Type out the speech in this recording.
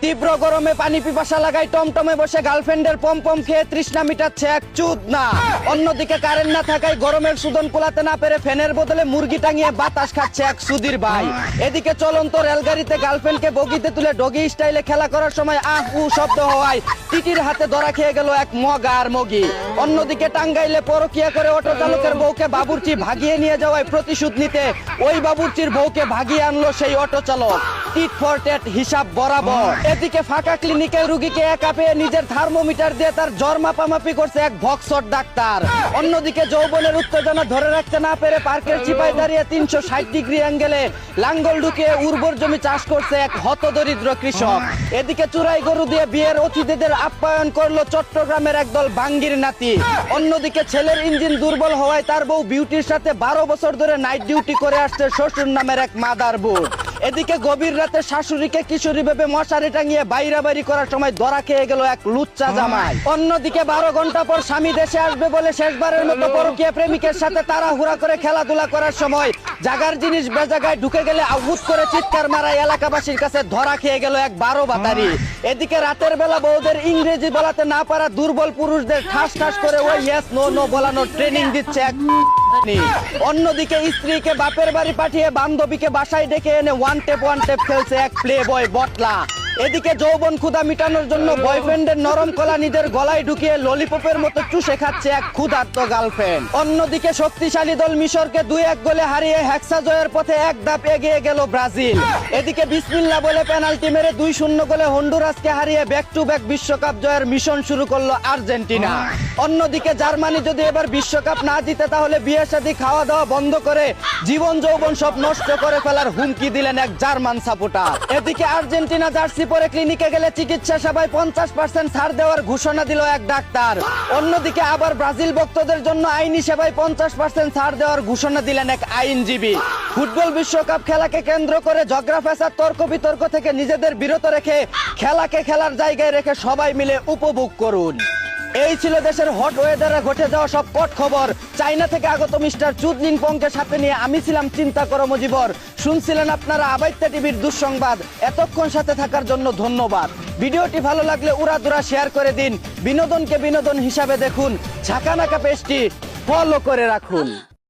তীব্র গরমে পানি পিপাসা লাগাই টমটমে বসে গার্লফ্রেন্ডের পম খেয়ে তৃষ্ণা মিটাচ্ছে এক চুদ না। অন্যদিকে কারেন্ট না থাকায় গরমের সুদন কুলাতে না পেরে ফ্যানের বদলে মুরগি টাঙিয়ে বাতাস খাচ্ছে এক সুধীর ভাই। এদিকে চলন্ত রেলগাড়িতে গার্লফ্রেন্ডকে বগিতে তুলে ডগি স্টাইলে খেলা করার সময় আহ উ শব্দ হওয়ায় টিটির হাতে ধরা খেয়ে গেল এক মগা আর মগি। অন্যদিকে টাঙ্গাইলে পরকিয়া করে অটো চালকের বউকে বাবুর্চি ভাগিয়ে নিয়ে যাওয়ায় প্রতিশোধ নিতে ওই বাবুর্চির বউকে ভাগিয়ে আনলো সেই অটো চালক। টিট ফর টেট হিসাব বরাবর। এদিকে ফাঁকা ক্লিনিকে রুগীকে একা পেয়ে নিজের থার্মোমিটার দিয়ে তার জ্বর মাপামাপি করছে এক ভক্সর ডাক্তার। অন্যদিকে যৌবনের উত্তেজনা ধরে রাখতে না পেরে পার্কের চিপায় দাঁড়িয়ে 360 ডিগ্রি অ্যাঙ্গেলে লাঙ্গল ঢুকিয়ে উর্বর জমি চাষ করছে এক হতদরিদ্র কৃষক। এদিকে চুরাই গরু দিয়ে বিয়ের অতিথিদের আপ্যায়ন করলো চট্টগ্রামের একদল বাঙ্গির নাতি। অন্যদিকে ছেলের ইঞ্জিন দুর্বল হওয়ায় তার বউ বিউটির সাথে 12 বছর ধরে নাইট ডিউটি করে আসছে শ্বশুর নামের এক মাদারবোর্ড। এদিকে গভীর রাতে শাশুড়িকে কিশোরী ভেবে মশারি টাঙিয়ে বাইরাবাড়ি করার সময় ধরা খেয়ে গেল এক লুচ্চা জামাই। অন্যদিকে 12 ঘন্টা পর স্বামী দেশে আসবে বলে শেষবারের মতো পরকীয়া প্রেমিকের সাথে তাড়াহুড়া করে খেলাধুলা করার সময় জাগার জিনিস বেজাগায় ঢুকে গেলে আহুত করে চিৎকার মারায় এলাকাবাসীর কাছে ধরা খেয়ে গেল এক 12 বাতারি। এদিকে রাতের বেলা বউদের ইংরেজি বলাতে না পারা দুর্বল পুরুষদের ঠাস ঠাস করে ওই ইয়েস নো নো বলানোর ট্রেনিং দিচ্ছে এক। অন্যদিকে স্ত্রীকে বাপের বাড়ি পাঠিয়ে বান্ধবীকে বাসায় ডেকে এনে ওয়ান টেপ খেলছে এক প্লে বয় বটলা। এদিকে যৌবন ক্ষুধা মিটানোর জন্য বয়ফ্রেন্ডের নরম কলা নিজের গলায় ঢুকিয়ে ললিপপের মতো চুষে খাচ্ছে এক ক্ষুধার্ত গার্লফ্রেন্ড। অন্যদিকে শক্তিশালী দল মিশরকে 2-1 গোলে হারিয়ে হেক্সা জয়ের পথে এক ধাপ এগিয়ে গেল ব্রাজিল। এদিকে বিসমিল্লাহ বলে পেনাল্টি মেরে 2-0 গোলে হন্ডুরাসকে হারিয়ে ব্যাক টু ব্যাক বিশ্বকাপ জয়ের মিশন শুরু করলো আর্জেন্টিনা। অন্যদিকে জার্মানি যদি এবার বিশ্বকাপ না জিতে তাহলে বিয়ে শাদী খাওয়া দাওয়া বন্ধ করে জীবন যৌবন সব নষ্ট করে ফেলার হুমকি দিলেন এক জার্মান সাপোর্টার। এদিকে আর্জেন্টিনা জার্সি পরে ক্লিনিকে গেলে চিকিৎসা সেবায় 50% ছাড় দেওয়ার ঘোষণা দিল এক ডাক্তার। অন্যদিকে আবার ব্রাজিল ভক্তদের জন্য আইনি সেবায় 50% ছাড় দেওয়ার ঘোষণা দিলেন এক আইনজীবী। ফুটবল বিশ্বকাপ খেলাকে কেন্দ্র করে ঝগড়া ফ্যাসাদ তর্ক বিতর্ক থেকে নিজেদের বিরত রেখে খেলাকে খেলার জায়গায় রেখে সবাই মিলে উপভোগ করুন। এই ছিল দেশের হট ওয়েদারে ঘটে যাওয়া সব পট খবর। চাইনা থেকে আগত মিস্টার চুদলিং পংকে সাথে নিয়ে আমি ছিলাম চিন্তা করো মজিবর। শুনছিলেন আপনারা আবাইত্যা টিভির দুঃসংবাদ। এতক্ষণ সাথে থাকার জন্য ধন্যবাদ। ভিডিওটি ভালো লাগলে উড়াদুরা শেয়ার করে দিন। বিনোদনকে বিনোদন হিসাবে দেখুন। ঝাঁকানাকা পেজটি ফলো করে রাখুন।